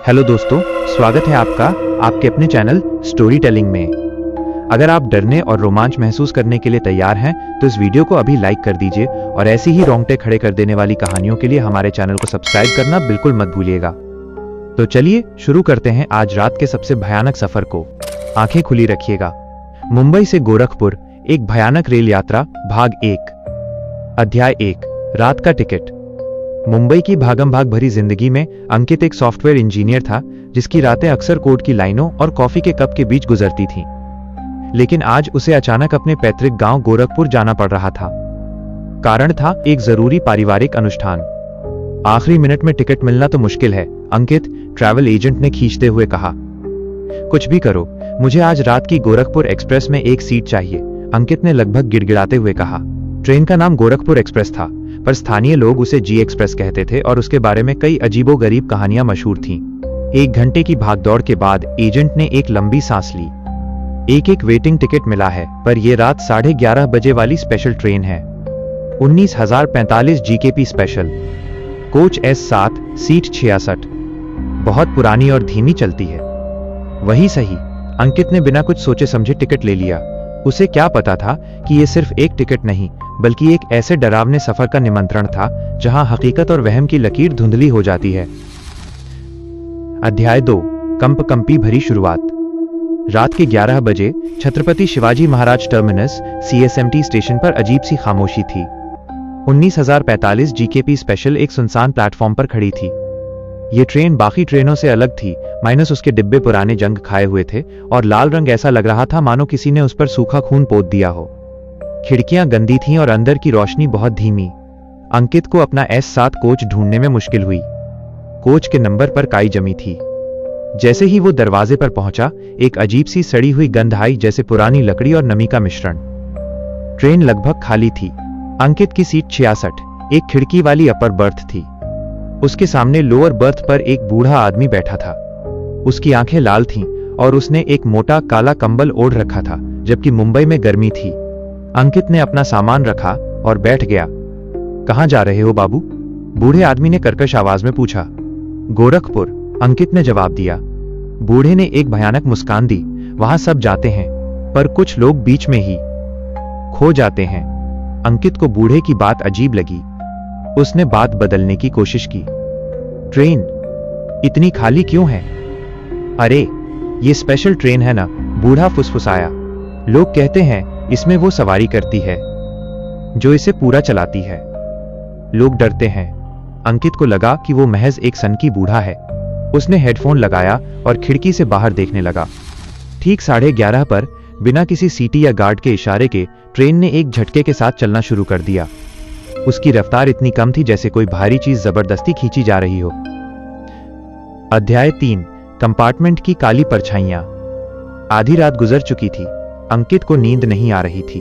Hello दोस्तों, स्वागत है आपका आपके अपने चैनल स्टोरी टेलिंग में। अगर आप डरने और रोमांच महसूस करने के लिए तैयार हैं तो इस वीडियो को अभी लाइक कर दीजिए और ऐसी ही रोंगटे खड़े कर देने वाली कहानियों के लिए हमारे चैनल को सब्सक्राइब करना बिल्कुल मत भूलिएगा। तो चलिए शुरू करते हैं आज रात के सबसे भयानक सफर को। आंखें खुली रखिएगा। मुंबई से गोरखपुर, एक भयानक रेल यात्रा, भाग 1। अध्याय 1, रात का टिकट। मुंबई की भागम भाग भरी जिंदगी में अंकित एक सॉफ्टवेयर इंजीनियर था जिसकी रातें अक्सर कोर्ट की लाइनों और कॉफी के कप के बीच गुजरती थीं। लेकिन आज उसे अचानक अपने पैतृक गांव गोरखपुर जाना पड़ रहा था। कारण था एक जरूरी पारिवारिक अनुष्ठान। आखिरी मिनट में टिकट मिलना तो मुश्किल है, अंकित, ट्रैवल एजेंट ने खींचते हुए कहा। कुछ भी करो, मुझे आज रात की गोरखपुर एक्सप्रेस में एक सीट चाहिए, अंकित ने लगभग गिड़गिड़ाते हुए कहा। ट्रेन का नाम गोरखपुर एक्सप्रेस था, पर स्थानीय लोग उसे जी एक्सप्रेस कहते थे और उसके बारे में कई अजीबोगरीब कहानियां मशहूर थीं। 1 घंटे की भागदौड़ के बाद एजेंट ने एक लंबी सांस ली। एक वेटिंग टिकट मिला है, पर यह रात 11:30 बजे वाली स्पेशल ट्रेन है। 19,045 GKP special, coach S7, seat 66। बहुत पुरानी और धीमी चलती है। वही सही, अंकित ने बिना कुछ सोचे समझे टिकट ले लिया। उसे क्या पता था कि यह सिर्फ एक टिकट नहीं बल्कि एक ऐसे डरावने सफर का निमंत्रण था जहां हकीकत और वहम की लकीर धुंधली हो जाती है। अध्याय 2, कंपकंपी भरी शुरुआत। रात के 11 बजे Chhatrapati Shivaji Maharaj terminus CSMT station पर अजीब सी खामोशी थी। 19,045 जीकेपी स्पेशल एक सुनसान प्लेटफॉर्म पर खड़ी थी। ये ट्रेन बाकी ट्रेनों से अलग थी, माइनस उसके डिब्बे पुराने जंग खाए हुए थे और लाल रंग ऐसा लग रहा था मानो किसी ने उस पर सूखा खून पोत दिया हो। खिड़कियां गंदी थीं और अंदर की रोशनी बहुत धीमी। अंकित को अपना S7 कोच ढूंढने में मुश्किल हुई। कोच के नंबर पर काई जमी थी। जैसे ही वो दरवाजे पर पहुंचा, एक अजीब सी सड़ी हुई गंध आई, जैसे पुरानी लकड़ी और नमी का मिश्रण। ट्रेन लगभग खाली थी। अंकित की सीट 66, एक खिड़की वाली अपर बर्थ थी। उसके सामने लोअर बर्थ पर एक बूढ़ा आदमी बैठा था। उसकी आंखें लाल थीं और उसने एक मोटा काला कंबल ओढ़ रखा था, जबकि मुंबई में गर्मी थी। अंकित ने अपना सामान रखा और बैठ गया। कहां जा रहे हो बाबू? बूढ़े आदमी ने कर्कश आवाज में पूछा। गोरखपुर, अंकित ने जवाब दिया। बूढ़े ने एक भयानक मुस्कान दी। वहां सब जाते हैं, पर कुछ लोग बीच में ही खो जाते हैं। अंकित को बूढ़े की बात अजीब लगी। उसने बात बदलने की कोशिश की। ट्रेन इतनी खाली क्यों है? अरे, ये स्पेशल ट्रेन है ना, बूढ़ा फुसफुसाया। लोग कहते हैं इसमें वो सवारी करती है जो इसे पूरा चलाती है। लोग डरते हैं। अंकित को लगा कि वो महज एक सनकी बूढ़ा है। उसने हेडफोन लगाया और खिड़की से बाहर देखने लगा। ठीक 11:30 पर बिना किसी सीटी या गार्ड के इशारे के ट्रेन ने एक झटके के साथ चलना शुरू कर दिया। उसकी रफ्तार इतनी कम थी जैसे कोई भारी चीज जबरदस्ती खींची जा रही हो। अध्याय 3, कंपार्टमेंट की काली परछाइयां। आधी रात गुजर चुकी थी। अंकित को नींद नहीं आ रही थी।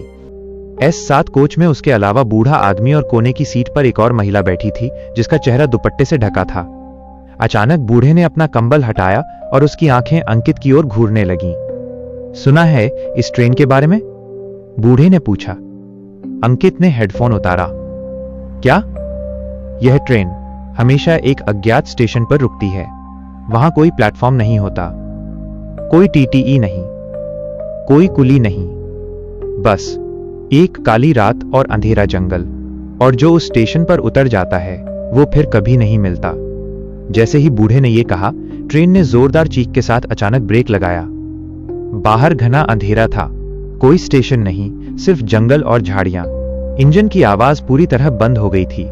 S7 कोच में उसके अलावा बूढ़ा आदमी और कोने की सीट पर एक और महिला बैठी थी जिसका चेहरा दुपट्टे से ढका था। अचानक बूढ़े ने अपना कंबल हटाया और उसकी आंखें अंकित की ओर घूरने लगीं। सुना है इस ट्रेन के बारे में? बूढ़े ने पूछा। अंकित ने हेडफोन उतारा। क्या? यह ट्रेन हमेशा एक अज्ञात स्टेशन पर रुकती है। वहां कोई प्लेटफॉर्म नहीं होता, कोई TTE नहीं, कोई कुली नहीं, बस एक काली रात और अंधेरा जंगल। और जो उस स्टेशन पर उतर जाता है वो फिर कभी नहीं मिलता। जैसे ही बूढ़े ने यह कहा, ट्रेन ने जोरदार चीख के साथ अचानक ब्रेक लगाया। बाहर घना अंधेरा था, कोई स्टेशन नहीं, सिर्फ जंगल और झाड़ियां। इंजन की आवाज पूरी तरह बंद हो गई थी।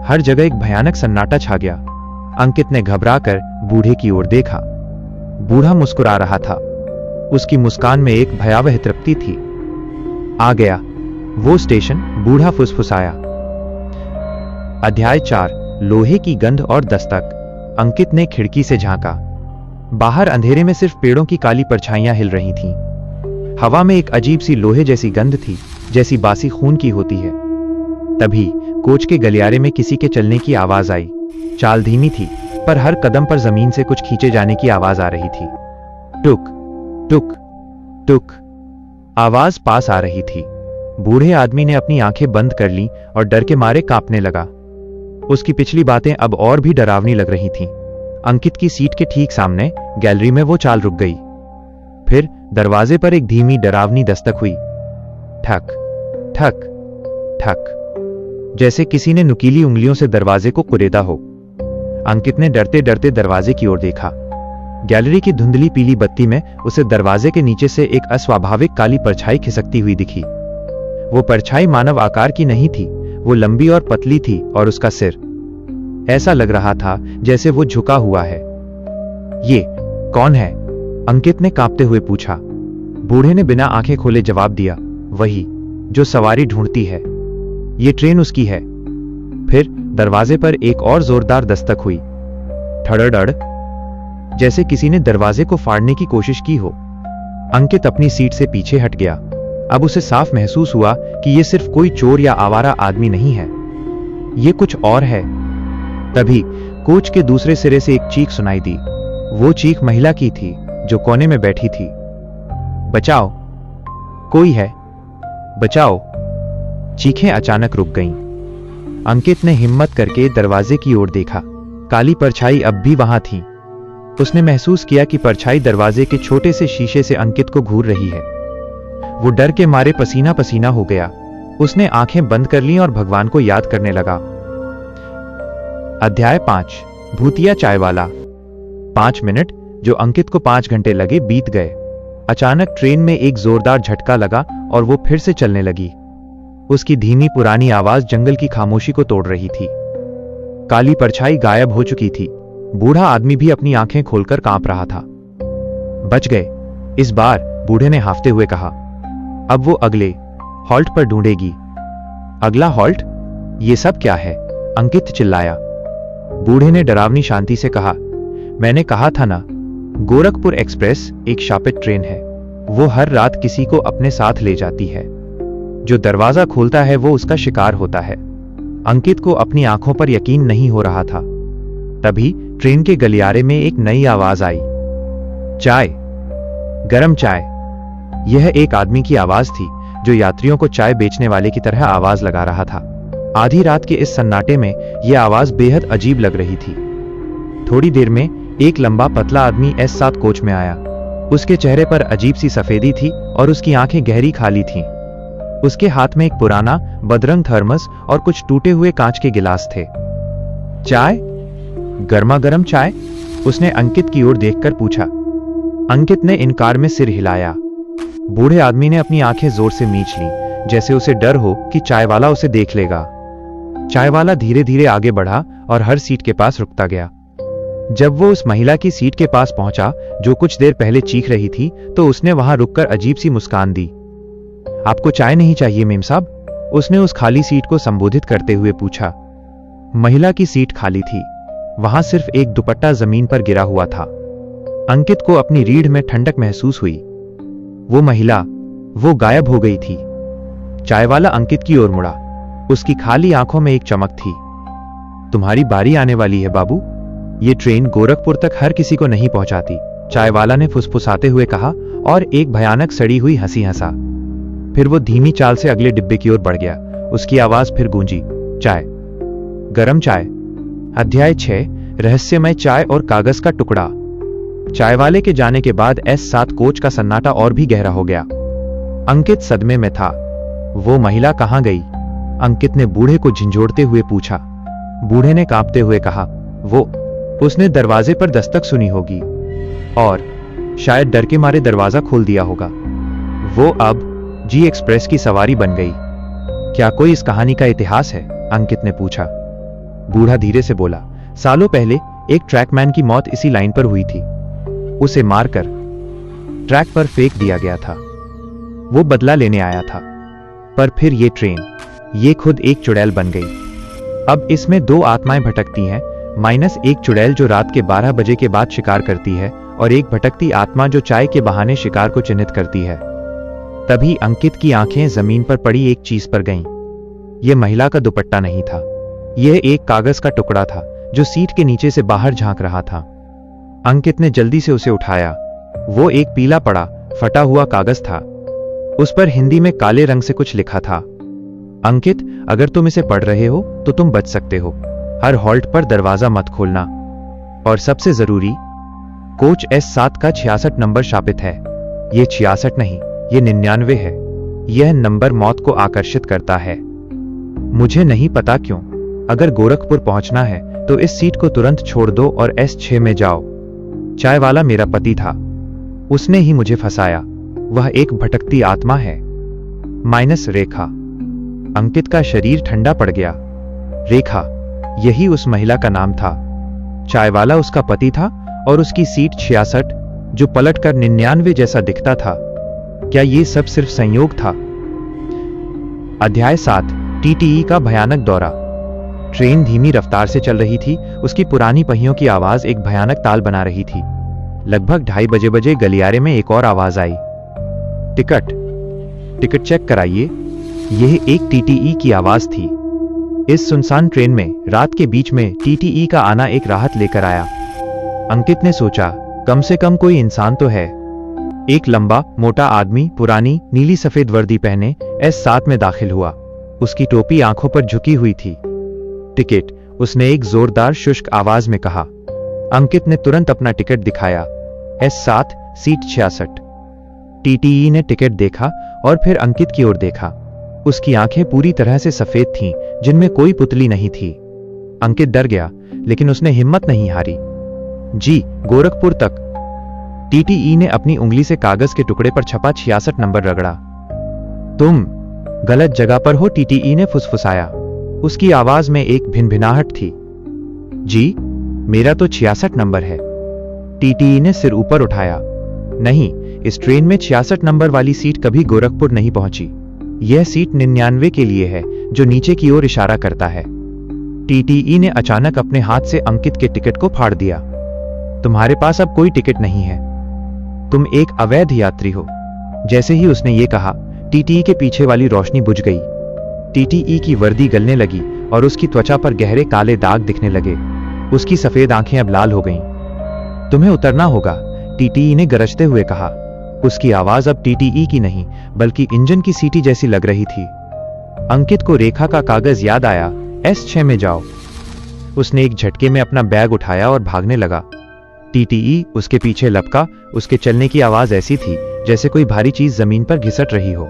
हर जगह एक भयानक सन्नाटा छा गया। अंकित ने घबराकर बूढ़े की ओर देखा। बूढ़ा मुस्कुरा रहा था। उसकी मुस्कान में एक भयावह तृप्ति थी। आ गया वो स्टेशन, बूढ़ा फुसफुसाया। अध्याय 4, लोहे की गंध और दस्तक। अंकित ने खिड़की से झांका। बाहर अंधेरे में सिर्फ पेड़ों की काली परछाइयां हिल रही थीं। हवा में एक अजीब सी लोहे जैसी गंध थी, जैसी बासी खून की होती है। तभी कोच के गलियारे में किसी के चलने की आवाज आई। चाल धीमी थी, पर हर कदम पर जमीन से कुछ खींचे जाने की आवाज आ रही थी। टुक टुक टुक, आवाज पास आ रही थी। बूढ़े आदमी ने अपनी आंखें बंद कर लीं और डर के मारे कांपने लगा। उसकी पिछली बातें अब और भी डरावनी लग रही थीं। अंकित की सीट के ठीक सामने गैलरी में वो चाल रुक गई। फिर दरवाजे पर एक धीमी डरावनी दस्तक हुई। ठक ठक ठक, जैसे किसी ने नुकीली उंगलियों से दरवाजे को कुरेदा हो। अंकित ने डरते डरते दरवाजे की ओर देखा। गैलरी की धुंधली पीली बत्ती में उसे दरवाजे के नीचे से एक अस्वाभाविक काली परछाई खिसकती हुई दिखी। वो परछाई मानव आकार की नहीं थी, वो लंबी और पतली थी और उसका सिर ऐसा लग रहा था जैसे वो झुका हुआ है। ये कौन है? अंकित ने कांपते हुए पूछा। बूढ़े ने बिना आंखें खोले जवाब दिया, वही जो सवारी ढूंढती है। ये ट्रेन उसकी है। फिर दरवाजे पर एक और जोरदार दस्तक हुई। ठड़ड़ड़, जैसे किसी ने दरवाजे को फाड़ने की कोशिश की हो। अंकित अपनी सीट से पीछे हट गया। अब उसे साफ महसूस हुआ कि यह सिर्फ कोई चोर या आवारा आदमी नहीं है, यह कुछ और है। तभी कोच के दूसरे सिरे से एक चीख सुनाई दी। वो चीख महिला की थी जो कोने में बैठी थी। बचाओ, कोई है, बचाओ। चीखें अचानक रुक गईं। अंकित ने हिम्मत करके दरवाजे की ओर देखा। काली परछाई अब भी वहां थी। उसने महसूस किया कि परछाई दरवाजे के छोटे से शीशे से अंकित को घूर रही है। वो डर के मारे पसीना पसीना हो गया। उसने आंखें बंद कर लीं और भगवान को याद करने लगा। अध्याय 5, भूतिया चाय वाला। 5 मिनट, जो अंकित को 5 घंटे लगे, बीत गए। अचानक ट्रेन में एक जोरदार झटका लगा और वो फिर से चलने लगी। उसकी धीमी पुरानी आवाज जंगल की खामोशी को तोड़ रही थी। काली परछाई गायब हो चुकी थी। बूढ़ा आदमी भी अपनी आंखें खोलकर कांप रहा था। बच गए, इस बार, बूढ़े ने हाफते हुए कहा। अब वो अगले हॉल्ट पर ढूंढेगी। अगला हॉल्ट? ये सब क्या है? अंकित चिल्लाया। बूढ़े ने डरावनी शांति से कहा, मैंने कहा था ना, गोरखपुर एक्सप्रेस एक शापित ट्रेन है। वो हर रात किसी को अपने साथ ले जाती है। जो दरवाजा खोलता है वो उसका शिकार होता है। अंकित को अपनी आंखों पर यकीन नहीं हो रहा था। तभी ट्रेन के गलियारे में एक नई आवाज आई। चाय, गरम चाय। यह एक आदमी की आवाज थी जो यात्रियों को चाय बेचने वाले की तरह आवाज लगा रहा था। आधी रात के इस सन्नाटे में यह आवाज बेहद अजीब लग रही थी। थोड़ी देर में एक लंबा पतला आदमी S7 कोच में आया। उसके चेहरे पर अजीब सी सफेदी थी और उसकी आंखें गहरी खाली थीं। उसके हाथ में एक पुराना बदरंग थर्मस और कुछ टूटे हुए कांच के गिलास थे। चाय, गर्मा गर्म चाय? उसने अंकित की ओर देखकर पूछा। अंकित ने इनकार में सिर हिलाया। बूढ़े आदमी ने अपनी आंखें जोर से मीच ली, जैसे उसे डर हो कि चाय वाला उसे देख लेगा। चाय वाला धीरे धीरे आगे बढ़ा और हर सीट के पास रुकता गया। जब वो उस महिला की सीट के पास पहुंचा जो कुछ देर पहले चीख रही थी, तो उसने वहां रुककर अजीब सी मुस्कान दी। आपको चाय नहीं चाहिए मेम साहब? उसने उस खाली सीट को संबोधित करते हुए पूछा। महिला की सीट खाली थी। वहां सिर्फ एक दुपट्टा जमीन पर गिरा हुआ था। अंकित को अपनी रीढ़ में ठंडक महसूस हुई। वो महिला, वो गायब हो गई थी। चाय वाला अंकित की ओर मुड़ा। उसकी खाली आंखों में एक चमक थी। तुम्हारी बारी आने वाली है बाबू। ये ट्रेन गोरखपुर तक हर किसी को नहीं पहुंचाती, चाय वाला ने फुसफुसाते हुए कहा और एक भयानक सड़ी हुई हंसी हंसा। फिर वो धीमी चाल से अगले डिब्बे की ओर बढ़ गया। उसकी आवाज फिर गूंजी, चाय, गरम चाय। अध्याय 6, रहस्यमय चाय और कागज का टुकड़ा। चाय वाले के जाने के बाद S7 कोच का सन्नाटा और भी गहरा हो गया। अंकित सदमे में था। वो महिला कहां गई? अंकित ने बूढ़े को झंझोड़ते हुए पूछा। बूढ़े ने कांपते हुए कहा, वो, उसने दरवाजे पर दस्तक सुनी होगी और शायद डर के मारे दरवाजा खोल दिया होगा। वो अब जी एक्सप्रेस की सवारी बन गई। क्या कोई इस कहानी का इतिहास है? अंकित ने पूछा। बूढ़ा धीरे से बोला, सालों पहले एक ट्रैकमैन की मौत इसी लाइन पर हुई थी। उसे मारकर ट्रैक पर फेंक दिया गया था। वो बदला लेने आया था, पर फिर ये ट्रेन, ये खुद एक चुड़ैल बन गई। अब इसमें 2 आत्माएं भटकती हैं, माइनस एक चुड़ैल जो रात के 12 बजे के बाद शिकार करती है और एक भटकती आत्मा जो चाय के बहाने शिकार को चिन्हित करती है। तभी अंकित की आंखें जमीन पर पड़ी एक चीज पर गईं। यह महिला का दुपट्टा नहीं था, यह एक कागज का टुकड़ा था जो सीट के नीचे से बाहर झांक रहा था। अंकित ने जल्दी से उसे उठाया। वो एक पीला पड़ा, फटा हुआ कागज था। उस पर हिंदी में काले रंग से कुछ लिखा था, अंकित, अगर तुम इसे पढ़ रहे हो तो तुम बच सकते हो। हर हॉल्ट पर दरवाजा मत खोलना। और सबसे जरूरी, कोच S7 का 66 नंबर शापित है। ये 66 नहीं, ये 99 है। यह नंबर मौत को आकर्षित करता है। मुझे नहीं पता क्यों। अगर गोरखपुर पहुंचना है तो इस सीट को तुरंत छोड़ दो और S6 में जाओ। चाय वाला मेरा पति था, उसने ही मुझे फंसाया। वह एक भटकती आत्मा है। माइनस रेखा। अंकित का शरीर ठंडा पड़ गया। रेखा, यही उस महिला का नाम था। चाय वाला उसका पति था और उसकी सीट 66, जो पलटकर 99 जैसा दिखता था। क्या ये सब सिर्फ संयोग था? अध्याय 7, टीटीई का भयानक दौरा। ट्रेन धीमी रफ्तार से चल रही थी। उसकी पुरानी पहियों की आवाज एक भयानक ताल बना रही थी। लगभग 2:30 बजे गलियारे में एक और आवाज आई। टिकट चेक कराइए। यह एक टीटीई की आवाज थी। इस सुनसान ट्रेन में रात के बीच में टीटीई का आना एक राहत लेकर आया। अंकित ने सोचा, कम से कम कोई इंसान तो है। एक लंबा मोटा आदमी पुरानी नीली सफेद वर्दी पहने S7 में दाखिल हुआ। उसकी टोपी आंखों पर झुकी हुई थी। टिकट, उसने एक जोरदार शुष्क आवाज में कहा। अंकित ने तुरंत अपना टिकट दिखाया। S7 seat 66। टीटीई ने टिकट देखा और फिर अंकित की ओर देखा। उसकी आंखें पूरी तरह से सफेद थीं, जिनमें कोई पुतली नहीं थी। अंकित डर गया, लेकिन उसने हिम्मत नहीं हारी। जी, गोरखपुर तक। टीटीई ने अपनी उंगली से कागज के टुकड़े पर छपा 66 नंबर रगड़ा। तुम गलत जगह पर हो, टीटीई ने फुसफुसाया। उसकी आवाज में एक भिनभिनाहट थी। जी, मेरा तो 66 नंबर है। टीटीई ने सिर ऊपर उठाया। नहीं, इस ट्रेन में 66 नंबर वाली सीट कभी गोरखपुर नहीं पहुंची। यह सीट 99 के लिए है, जो नीचे की ओर इशारा करता है। टीटीई ने अचानक अपने हाथ से अंकित के टिकट को फाड़ दिया। तुम्हारे पास अब कोई टिकट नहीं है। तुम एक अवैध यात्री हो। जैसे ही उसने ये कहा, टीटीई के पीछे वाली रोशनी बुझ गई। टीटीई की वर्दी गलने लगी और उसकी त्वचा पर गहरे काले दाग दिखने लगे। उसकी सफेद आंखें अब लाल हो गईं। तुम्हें उतरना होगा, टीटीई ने गरजते हुए कहा। उसकी आवाज अब टीटीई की नहीं, बल्कि इंजन की सीटी जैसी लग रही थी। अंकित को रेखा का कागज याद आया। S6 में जाओ। उसने एक झटके में अपना बैग उठाया और भागने लगा। टीटीई उसके पीछे लपका। उसके चलने की आवाज ऐसी थी जैसे कोई भारी चीज जमीन पर घिसट रही हो।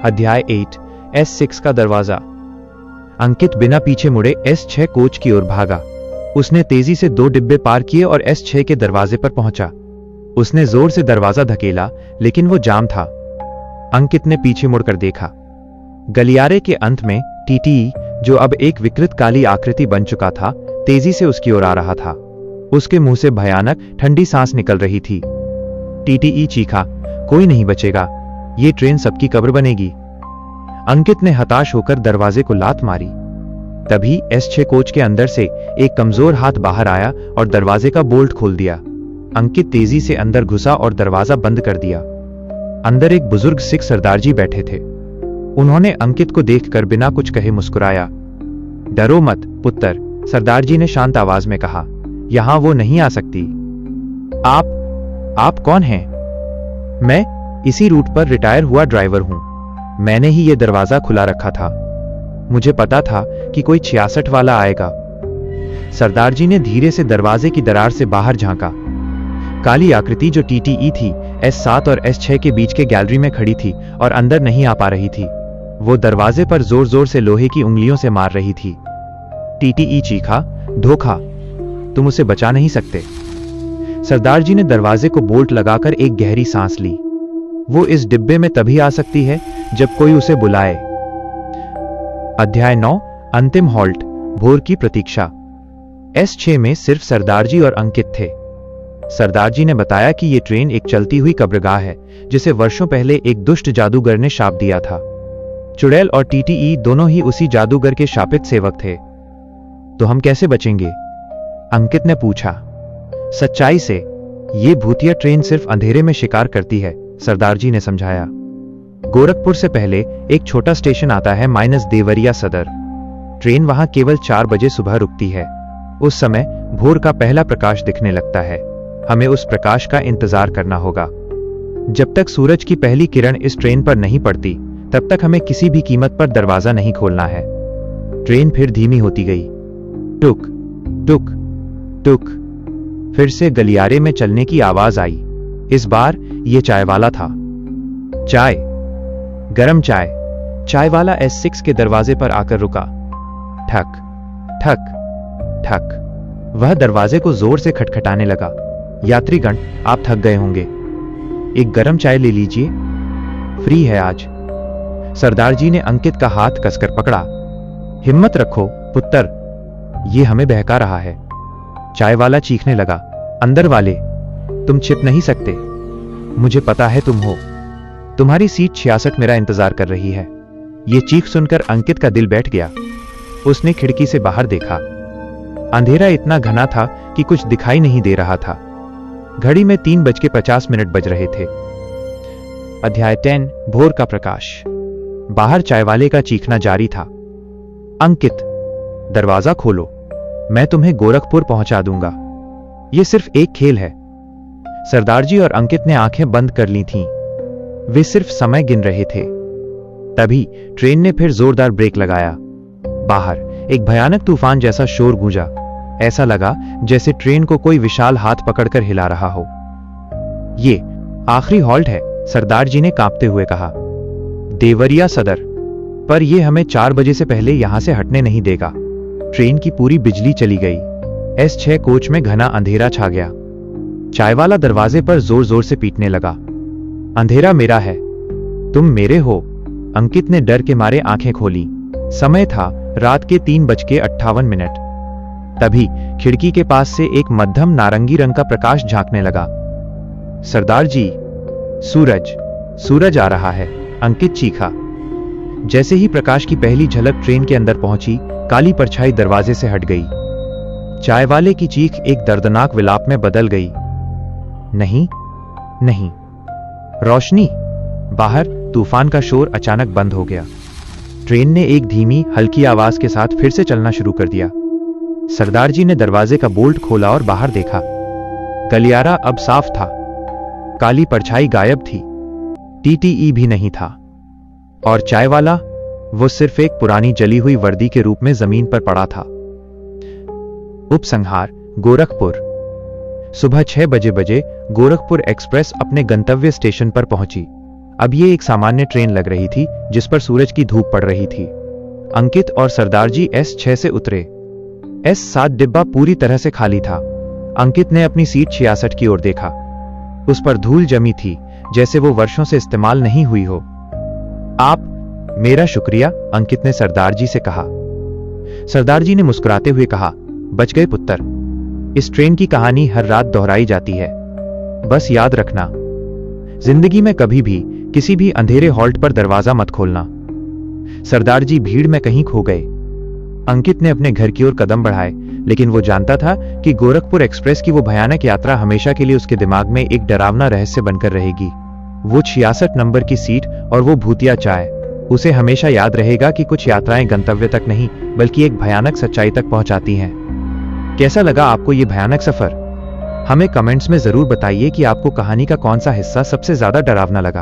अध्याय 8, S6 का दरवाजा। अंकित बिना पीछे मुड़े S6 कोच की ओर भागा। उसने तेजी से 2 डिब्बे पार किए और S6 के दरवाजे पर पहुंचा। उसने जोर से दरवाजा धकेला, लेकिन वो जाम था। अंकित ने पीछे मुड़कर देखा। गलियारे के अंत में टीटीई, जो अब एक विकृत काली आकृति बन चुका था, तेजी से उसकी ओर आ रहा था। उसके मुंह से भयानक ठंडी सांस निकल रही थी। टीटीई चीखा, कोई नहीं बचेगा। ये ट्रेन सबकी कब्र बनेगी। अंकित ने हताश होकर दरवाजे को लात मारी। तभी S6 कोच के अंदर से एक कमजोर हाथ बाहर आया और दरवाजे का बोल्ट खोल दिया। अंकित तेजी से अंदर घुसा और दरवाजा बंद कर दिया। अंदर एक बुजुर्ग सिख सरदार जी बैठे थे। उन्होंने अंकित को देखकर बिना कुछ कहे मुस्कुराया। डरो मत पुत्र, सरदार जी ने शांत आवाज में कहा। यहां वो नहीं आ सकती। आप कौन हैं? मैं इसी रूट पर रिटायर हुआ ड्राइवर हूं। मैंने ही ये दरवाजा खुला रखा था। मुझे पता था कि कोई 66 वाला आएगा। सरदार जी ने धीरे से दरवाजे की दरार से बाहर झांका। काली आकृति जो टीटीई थी, S7 और S6 के बीच के गैलरी में खड़ी थी और अंदर नहीं आ पा रही थी। वो दरवाजे पर जोर जोर से लोहे की उंगलियों से मार रही थी। टीटीई चीखा, धोखा, तुम उसे बचा नहीं सकते। सरदार जी ने दरवाजे को बोल्ट लगाकर एक गहरी सांस ली। वो इस डिब्बे में तभी आ सकती है जब कोई उसे बुलाए। अध्याय 9, अंतिम हॉल्ट, भोर की प्रतीक्षा। S6 में सिर्फ सरदार जी और अंकित थे। सरदार जी ने बताया कि यह ट्रेन एक चलती हुई कब्रगाह है, जिसे वर्षों पहले एक दुष्ट जादूगर ने शाप दिया था। चुड़ैल और टीटीई दोनों ही उसी जादूगर के शापित सेवक थे। तो हम कैसे बचेंगे? अंकित ने पूछा। सच्चाई से, ये भूतिया ट्रेन सिर्फ अंधेरे में शिकार करती है, सरदार जी ने समझाया। गोरखपुर से पहले एक छोटा स्टेशन आता है देवरिया सदर। ट्रेन वहां केवल 4 बजे सुबह रुकती है। उस समय भोर का पहला प्रकाश दिखने लगता है। हमें उस प्रकाश का इंतजार करना होगा। जब तक सूरज की पहली किरण इस ट्रेन पर नहीं पड़ती, तब तक हमें किसी भी कीमत पर दरवाजा नहीं खोलना है। ट्रेन फिर धीमी होती गई। टुक टुक टुक। फिर से गलियारे में चलने की आवाज आई। इस बार ये चाय वाला था। चाय, गरम चाय। चाय वाला S6 के दरवाजे पर आकर रुका। ठक ठक ठक। वह दरवाजे को जोर से खटखटाने लगा। यात्रीगण, आप थक गए होंगे, एक गरम चाय ले लीजिए, फ्री है आज। सरदार जी ने अंकित का हाथ कसकर पकड़ा। हिम्मत रखो पुत्र, ये हमें बहका रहा है। चाय वाला चीखने लगा। अंदर वाले, तुम छिप नहीं सकते, मुझे पता है तुम हो। तुम्हारी सीट 66 मेरा इंतजार कर रही है। यह चीख सुनकर अंकित का दिल बैठ गया। उसने खिड़की से बाहर देखा। अंधेरा इतना घना था कि कुछ दिखाई नहीं दे रहा था। घड़ी में 3:50 बज रहे थे। अध्याय 10, भोर का प्रकाश। बाहर चायवाले का चीखना जारी था। अंकित, दरवाजा खोलो, मैं तुम्हें गोरखपुर पहुंचा दूंगा। यह सिर्फ एक खेल है। सरदार जी और अंकित ने आंखें बंद कर ली थीं। वे सिर्फ समय गिन रहे थे। तभी ट्रेन ने फिर जोरदार ब्रेक लगाया। बाहर एक भयानक तूफान जैसा शोर गूंजा। ऐसा लगा जैसे ट्रेन को कोई विशाल हाथ पकड़कर हिला रहा हो। ये आखिरी हॉल्ट है, सरदार जी ने कांपते हुए कहा। देवरिया सदर, पर यह हमें 4 बजे से पहले यहां से हटने नहीं देगा। ट्रेन की पूरी बिजली चली गई। S6 कोच में घना अंधेरा छा गया। चायवाला दरवाजे पर जोर जोर से पीटने लगा। अंधेरा मेरा है, तुम मेरे हो। अंकित ने डर के मारे आंखें खोली। समय था रात के 3:58। तभी खिड़की के पास से एक मध्यम नारंगी रंग का प्रकाश झांकने लगा। सरदार जी, सूरज, सूरज आ रहा है, अंकित चीखा। जैसे ही प्रकाश की पहली झलक ट्रेन के अंदर पहुंची, काली परछाई दरवाजे से हट गई। चाय वाले की चीख एक दर्दनाक विलाप में बदल गई। नहीं, नहीं। रोशनी। बाहर तूफान का शोर अचानक बंद हो गया। ट्रेन ने एक धीमी हल्की आवाज के साथ फिर से चलना शुरू कर दिया। सरदार जी ने दरवाजे का बोल्ट खोला और बाहर देखा। गलियारा अब साफ था। काली परछाई गायब थी। TTE भी नहीं था। और चाय वाला, वो सिर्फ एक पुरानी जली हुई वर्दी के रूप में जमीन पर पड़ा था। उपसंहार, गोरखपुर। सुबह 6 बजे गोरखपुर एक्सप्रेस अपने गंतव्य स्टेशन पर पहुंची। अब ये एक सामान्य ट्रेन लग रही थी जिस पर सूरज की धूप पड़ रही थी। अंकित और सरदार जी S6 से उतरे। S7 डिब्बा पूरी तरह से खाली था। अंकित ने अपनी सीट 66 की ओर देखा। उस पर धूल जमी थी, जैसे वो वर्षों से इस्तेमाल नहीं हुई हो। आप, मेरा शुक्रिया, अंकित ने सरदार जी से कहा। सरदार जी ने मुस्कुराते हुए कहा, बच गए पुत्र। इस ट्रेन की कहानी हर रात दोहराई जाती है। बस याद रखना, जिंदगी में कभी भी किसी भी अंधेरे हॉल्ट पर दरवाजा मत खोलना। सरदार जी भीड़ में कहीं खो गए। अंकित ने अपने घर की ओर कदम बढ़ाए, लेकिन वो जानता था कि गोरखपुर एक्सप्रेस की वो भयानक यात्रा हमेशा के लिए उसके दिमाग में एक डरावना रहस्य बनकर रहेगी। वो 66 नंबर की सीट और वो भूतिया चाय, उसे हमेशा याद रहेगा कि कुछ यात्राएं गंतव्य तक नहीं बल्कि एक भयानक सच्चाई तक पहुंचाती हैं। कैसा लगा आपको ये भयानक सफर? हमें कमेंट्स में जरूर बताइए कि आपको कहानी का कौन सा हिस्सा सबसे ज्यादा डरावना लगा।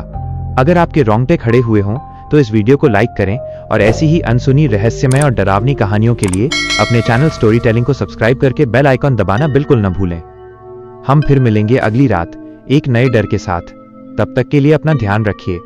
अगर आपके रोंगटे खड़े हुए हों तो इस वीडियो को लाइक करें और ऐसी ही अनसुनी, रहस्यमय और डरावनी कहानियों के लिए अपने चैनल स्टोरी टेलिंग को सब्सक्राइब करके बेल आइकॉन दबाना बिल्कुल न भूलें। हम फिर मिलेंगे अगली रात एक नए डर के साथ। तब तक के लिए अपना ध्यान रखिए।